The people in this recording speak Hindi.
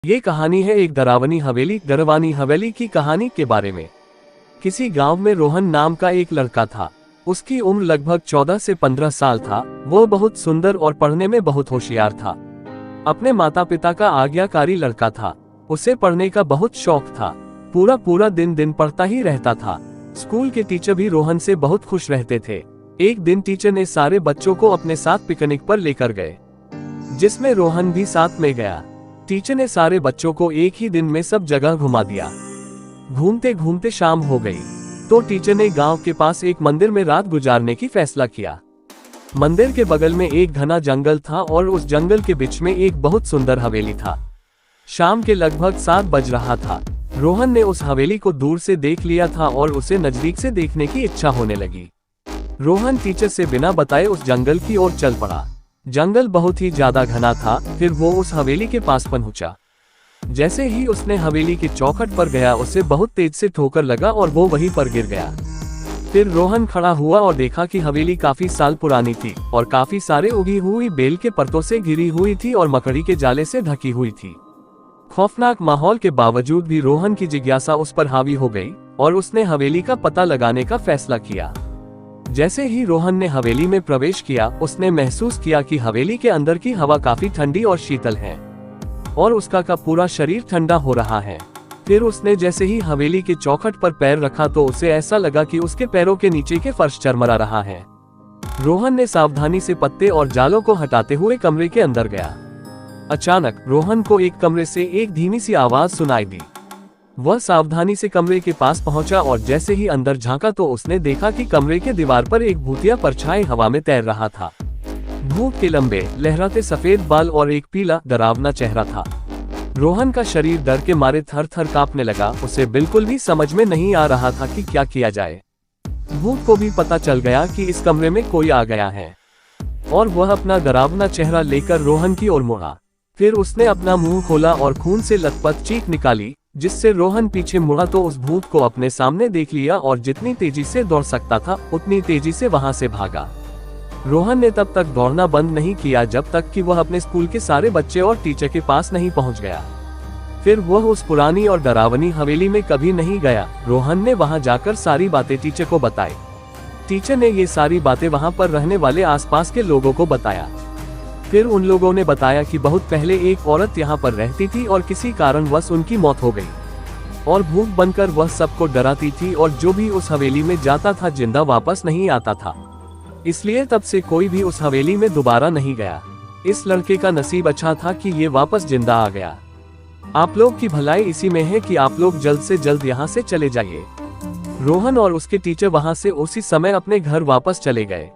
ये कहानी है एक डरावनी हवेली की कहानी के बारे में। किसी गांव में रोहन नाम का एक लड़का था। उसकी उम्र लगभग 14 से 15 साल था। वो बहुत सुंदर और पढ़ने में बहुत होशियार था। अपने माता पिता का आज्ञाकारी लड़का था। उसे पढ़ने का बहुत शौक था। पूरा दिन पढ़ता ही रहता था। स्कूल के टीचर भी रोहन से बहुत खुश रहते थे। एक दिन टीचर ने सारे बच्चों को अपने साथ पिकनिक पर लेकर गए, जिसमें रोहन भी साथ में गया। टीचर ने सारे बच्चों को एक ही दिन में सब जगह घुमा दिया। घूमते घूमते शाम हो गई तो टीचर ने गांव के पास एक मंदिर में रात गुजारने की फैसला किया। मंदिर के बगल में एक घना जंगल था और उस जंगल के बीच में एक बहुत सुंदर हवेली था। शाम के लगभग 7 बज रहा था। रोहन ने उस हवेली को दूर से देख लिया था और उसे नजदीक से देखने की इच्छा होने लगी। रोहन टीचर से बिना बताए उस जंगल की ओर चल पड़ा। जंगल बहुत ही ज्यादा घना था। फिर वो उस हवेली के पास पहुंचा। जैसे ही उसने हवेली की चौखट पर गया, उसे बहुत तेज से ठोकर लगा और वो वहीं पर गिर गया। फिर रोहन खड़ा हुआ और देखा कि हवेली काफी साल पुरानी थी और काफी सारे उगी हुई बेल के पत्तों से घिरी हुई थी और मकड़ी के जाले से ढकी हुई थी। खौफनाक माहौल के बावजूद भी रोहन की जिज्ञासा उस पर हावी हो गई और उसने हवेली का पता लगाने का फैसला किया। जैसे ही रोहन ने हवेली में प्रवेश किया, उसने महसूस किया कि हवेली के अंदर की हवा काफी ठंडी और शीतल है और उसका पूरा शरीर ठंडा हो रहा है। फिर उसने जैसे ही हवेली के चौखट पर पैर रखा तो उसे ऐसा लगा कि उसके पैरों के नीचे के फर्श चरमरा रहा है। रोहन ने सावधानी से पत्ते और जालों को हटाते हुए कमरे के अंदर गया। अचानक रोहन को एक कमरे से एक धीमी सी आवाज सुनाई दी। वह सावधानी से कमरे के पास पहुंचा और जैसे ही अंदर झांका तो उसने देखा कि कमरे के दीवार पर एक भूतिया परछाई हवा में तैर रहा था। भूत के लंबे लहराते सफेद बाल और एक पीला डरावना चेहरा था। रोहन का शरीर डर के मारे थर थर कांपने लगा। उसे बिल्कुल भी समझ में नहीं आ रहा था कि क्या किया जाए। भूत को भी पता चल गया कि इस कमरे में कोई आ गया है और वह अपना डरावना चेहरा लेकर रोहन की ओर मुड़ा। फिर उसने अपना मुंह खोला और खून से लथपथ चीख निकाली, जिससे रोहन पीछे मुड़ा तो उस भूत को अपने सामने देख लिया और जितनी तेजी से दौड़ सकता था उतनी तेजी से वहां से भागा। रोहन ने तब तक दौड़ना बंद नहीं किया जब तक कि वह अपने स्कूल के सारे बच्चे और टीचर के पास नहीं पहुंच गया। फिर वह उस पुरानी और डरावनी हवेली में कभी नहीं गया। रोहन ने वहां जाकर सारी बातें टीचर को बताई। टीचर ने ये सारी बातें वहां पर रहने वाले आसपास के लोगों को बताया। फिर उन लोगों ने बताया कि बहुत पहले एक औरत यहाँ पर रहती थी और किसी कारणवश उनकी मौत हो गई और भूत बनकर वह सबको डराती थी और जो भी उस हवेली में जाता था जिंदा वापस नहीं आता था। इसलिए तब से कोई भी उस हवेली में दोबारा नहीं गया। इस लड़के का नसीब अच्छा था कि ये वापस जिंदा आ गया। आप लोग की भलाई इसी में है कि आप लोग जल्द से जल्द यहाँ से चले जाइए। रोहन और उसके टीचर वहाँ से उसी समय अपने घर वापस चले गए।